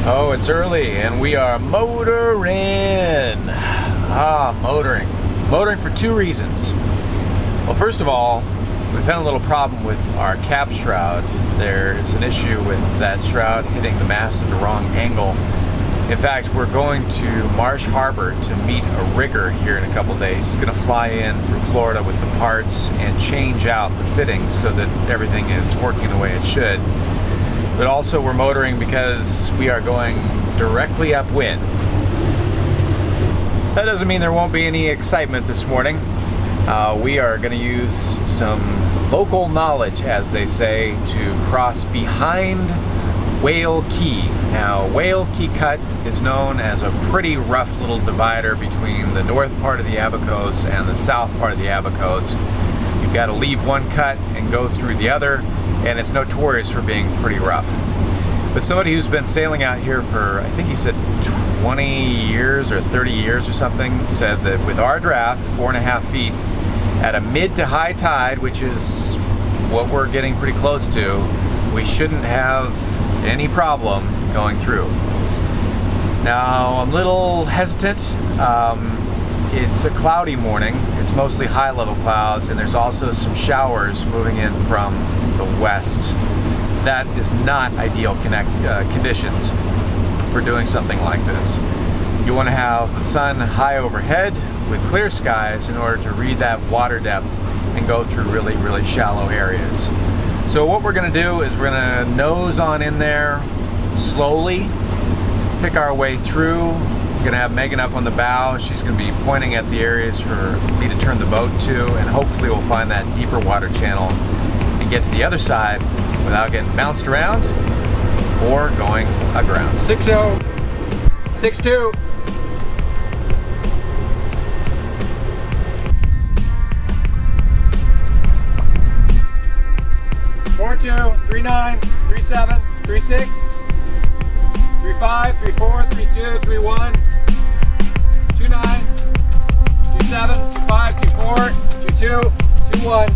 Oh, it's early and we are motoring. Motoring. Motoring for two reasons. Well, first of all, we've had a little problem with our cap shroud. There's an issue with that shroud hitting the mast at the wrong angle. In fact, we're going to Marsh Harbor to meet a rigger here in a couple days. He's going to fly in from Florida with the parts and change out the fittings so that everything is working the way it should. But also we're motoring because we are going directly upwind. That doesn't mean there won't be any excitement this morning. We are going to use some local knowledge, as they say, to cross behind Whale Key. Now, Whale Key Cut is known as a pretty rough little divider between the north part of the Abacos and the south part of the Abacos. You've got to leave one cut and go through the other, and it's notorious for being pretty rough. But somebody who's been sailing out here for, I think he said 20 years or 30 years or something, said that with our draft, 4.5 feet, at a mid to high tide, which is what we're getting pretty close to, we shouldn't have any problem going through. Now, I'm a little hesitant. It's a cloudy morning. It's mostly high-level clouds, and there's also some showers moving in from the west. That is not ideal conditions for doing something like this. You want to have the sun high overhead with clear skies in order to read that water depth and go through really, really shallow areas. So what we're going to do is we're going to nose on in there slowly, pick our way through. We're going to have Megan up on the bow. She's going to be pointing at the areas for me to turn the boat to, and hopefully we'll find that deeper water channel and get to the other side without getting bounced around or going aground. 6-0, 6-2. 4-2, 3-9, 3-7, 3-6, 3-5, 3-4, 3-2, 3-1, 2-9, 2-7, 2-5, 2-4, 2-2, 2-1.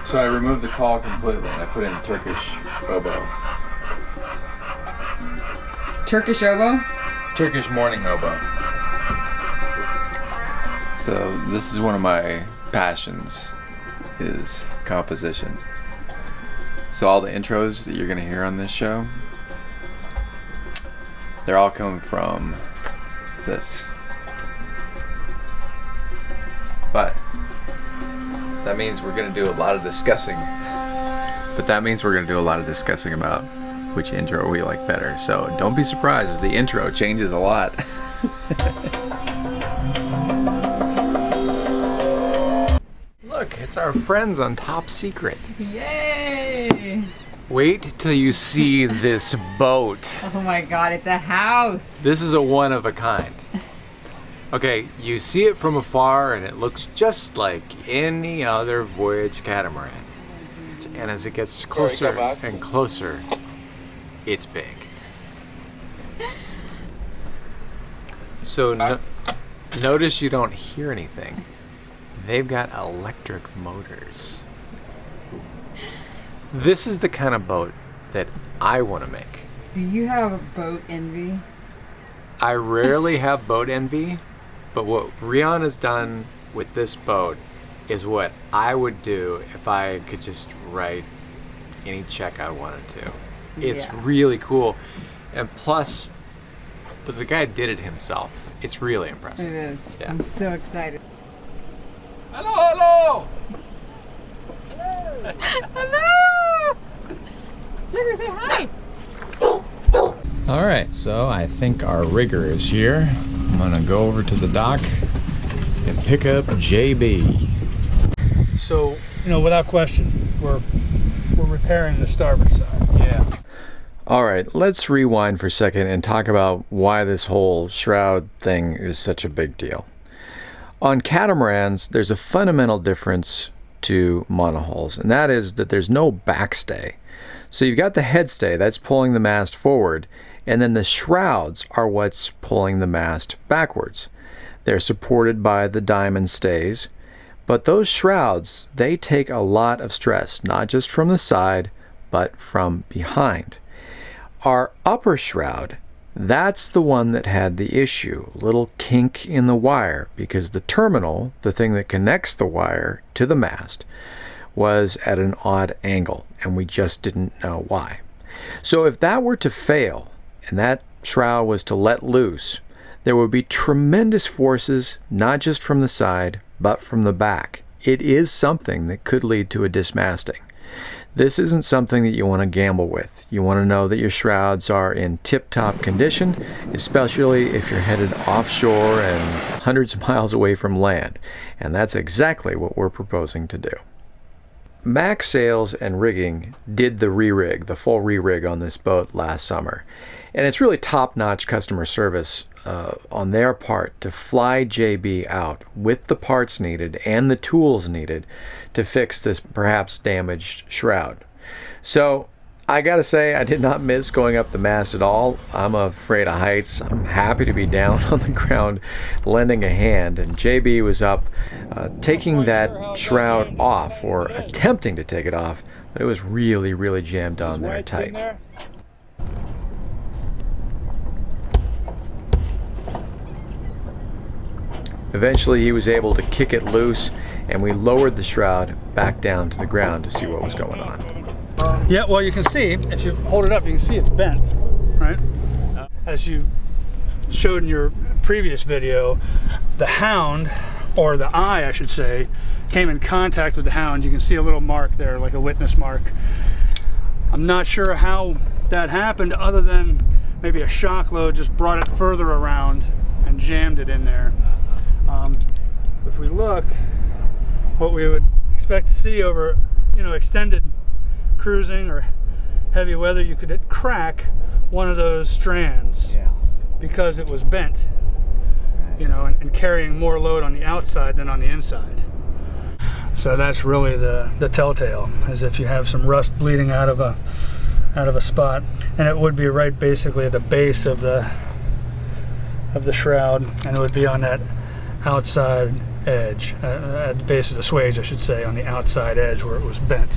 So I removed the call completely and I put in Turkish oboe. Turkish oboe? Turkish morning oboe. So this is one of my passions, is composition. So all the intros that you're going to hear on this show, they're all coming from this. But that means we're going to do a lot of discussing. But that means we're going to do a lot of discussing about which intro we like better. So don't be surprised if the intro changes a lot. Look, it's our friends on Top Secret. Yay! Wait till you see this boat. Oh my god, it's a house. This is a one of a kind. Okay, you see it from afar and it looks just like any other voyage catamaran. And as it gets closer and closer, it's big. So notice you don't hear anything. They've got electric motors. This is the kind of boat that I want to make. Do you have a boat envy? I rarely have boat envy. But what Rian has done with this boat is what I would do if I could just write any check I wanted to. It's really cool. And plus, but the guy did it himself. It's really impressive. It is. Yeah. I'm so excited. Hello, hello! Hello! Sugar, say hi! Alright, so I think our rigger is here. I'm gonna go over to the dock and pick up JB. So, without question, we're repairing the starboard side. Yeah. Alright, let's rewind for a second and talk about why this whole shroud thing is such a big deal. On catamarans, there's a fundamental difference to monohulls, and that is that there's no backstay. So you've got the headstay that's pulling the mast forward, and then the shrouds are what's pulling the mast backwards. They're supported by the diamond stays, but those shrouds, they take a lot of stress, not just from the side, but from behind. Our upper shroud, that's the one that had the issue, a little kink in the wire, because the terminal, the thing that connects the wire to the mast, was at an odd angle, and we just didn't know why. So if that were to fail, and that shroud was to let loose, there would be tremendous forces, not just from the side, but from the back. It is something that could lead to a dismasting. This isn't something that you want to gamble with. You want to know that your shrouds are in tip-top condition, especially if you're headed offshore and hundreds of miles away from land. And that's exactly what we're proposing to do. Mac Sails and Rigging did the re-rig, the full re-rig on this boat last summer. And it's really top-notch customer service on their part to fly JB out with the parts needed and the tools needed to fix this perhaps damaged shroud. So I gotta say, I did not miss going up the mast at all. I'm afraid of heights. I'm happy to be down on the ground lending a hand, and JB was up taking that shroud off, or attempting to take it off, but it was really, really jammed on there tight. Eventually he was able to kick it loose, and we lowered the shroud back down to the ground to see what was going on. Yeah, well, you can see, if you hold it up, you can see it's bent, right? As you showed in your previous video, the hound, or the eye, I should say, came in contact with the hound. You can see a little mark there, like a witness mark. I'm not sure how that happened, other than maybe a shock load just brought it further around and jammed it in there. If we look, what we would expect to see over, extended cruising or heavy weather, you could crack one of those strands, because it was bent, and carrying more load on the outside than on the inside. So that's really the telltale, is if you have some rust bleeding out of a spot, and it would be right basically at the base of the shroud, and it would be on that outside edge, at the base of the swage, I should say, on the outside edge where it was bent.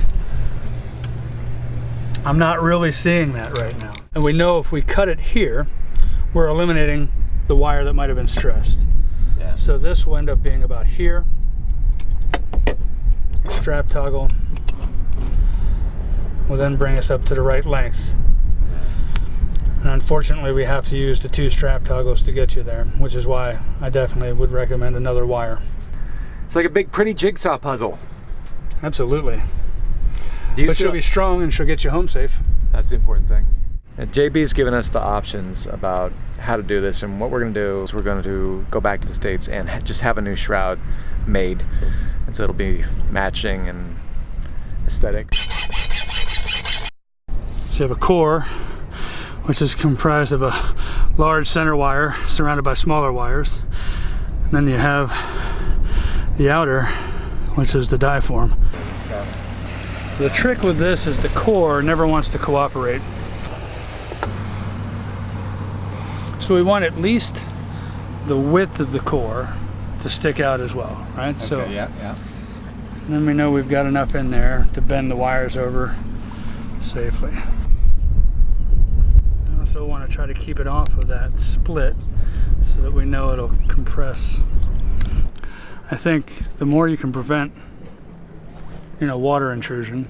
I'm not really seeing that right now. And we know if we cut it here, we're eliminating the wire that might have been stressed. Yeah. So this will end up being about here. Strap toggle will then bring us up to the right length. And unfortunately, we have to use the 2 strap toggles to get you there, which is why I definitely would recommend another wire. It's like a big, pretty jigsaw puzzle. Absolutely. But she'll be strong, and she'll get you home safe. That's the important thing. And JB's given us the options about how to do this, and what we're going to do is we're going to go back to the States and just have a new shroud made. And so it'll be matching and aesthetic. So you have a core, which is comprised of a large center wire surrounded by smaller wires. And then you have the outer, which is the diaphragm. The trick with this is the core never wants to cooperate. So we want at least the width of the core to stick out as well, right? Okay, so yeah. Then we know we've got enough in there to bend the wires over safely. I also want to try to keep it off of that split so that we know it'll compress. I think the more you can prevent, water intrusion,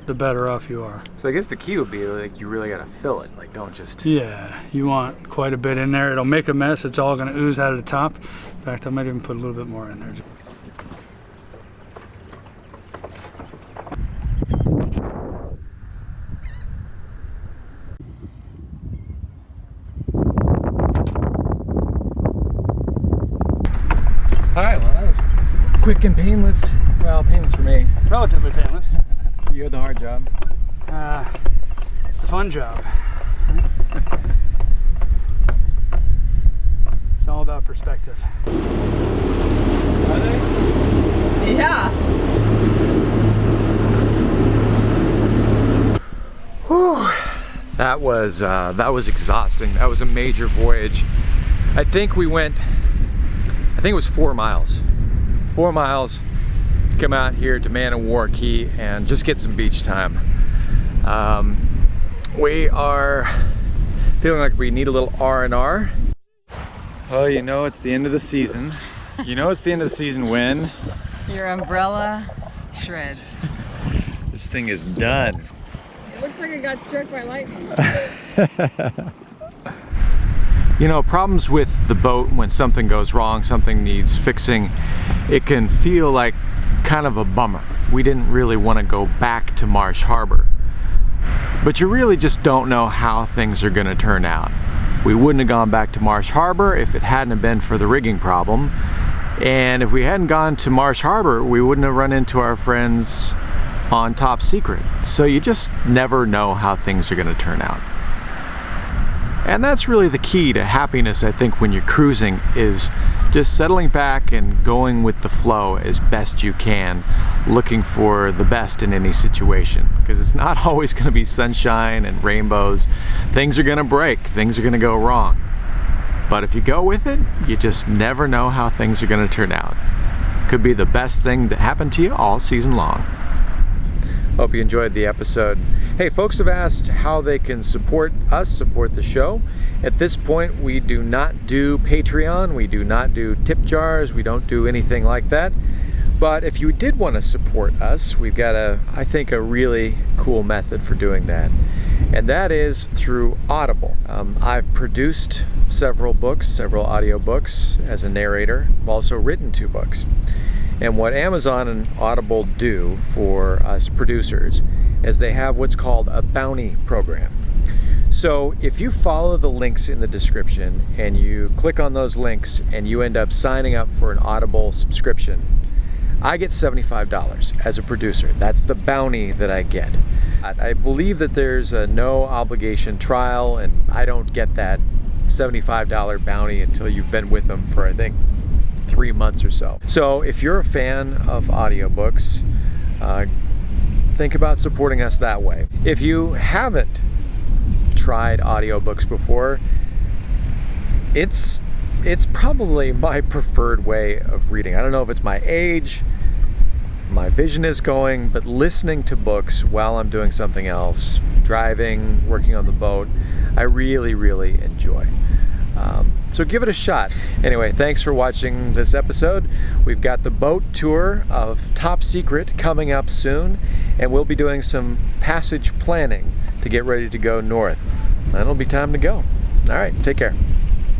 the better off you are. So I guess the key would be, like, you really got to fill it. Like, don't just... Yeah, you want quite a bit in there. It'll make a mess. It's all going to ooze out of the top. In fact, I might even put a little bit more in there. All right, well, that was quick and painless. Well, painless for me. Relatively painless. You had the hard job. It's the fun job. It's all about perspective. Yeah. Whew. That was exhausting. That was a major voyage. I think it was 4 miles. 4 miles to come out here to Man o' War Key and just get some beach time. We are feeling like we need a little R&R. Oh, you know it's the end of the season. You know it's the end of the season when Your umbrella shreds. this thing is done. It looks like it got struck by lightning. You know, problems with the boat when something goes wrong, something needs fixing, it can feel like kind of a bummer. We didn't really want to go back to Marsh Harbor. But you really just don't know how things are going to turn out. We wouldn't have gone back to Marsh Harbor if it hadn't been for the rigging problem. And if we hadn't gone to Marsh Harbor, we wouldn't have run into our friends on Top Secret. So you just never know how things are going to turn out. And that's really the key to happiness, I think, when you're cruising, is just settling back and going with the flow as best you can, looking for the best in any situation. Because it's not always going to be sunshine and rainbows. Things are going to break, things are going to go wrong. But if you go with it, you just never know how things are going to turn out. Could be the best thing that happened to you all season long. Hope you enjoyed the episode. Hey, folks have asked how they can support us, support the show. At this point, we do not do Patreon, we do not do tip jars, we don't do anything like that. But if you did want to support us, we've got I think a really cool method for doing that. And that is through Audible. I've produced several books, several audiobooks as a narrator. I've also written 2 books. And what Amazon and Audible do for us producers is they have what's called a bounty program. So if you follow the links in the description and you click on those links and you end up signing up for an Audible subscription, I get $75 as a producer. That's the bounty that I get. I believe that there's a no obligation trial, and I don't get that $75 bounty until you've been with them for, I think, 3 months or so. So if you're a fan of audiobooks, think about supporting us that way. If you haven't tried audiobooks before, it's probably my preferred way of reading. I don't know if it's my age, my vision is going, but listening to books while I'm doing something else, driving, working on the boat, I really, really enjoy. So give it a shot. Anyway, thanks for watching this episode. We've got the boat tour of Top Secret coming up soon, and we'll be doing some passage planning to get ready to go north. And it'll be time to go. All right, take care.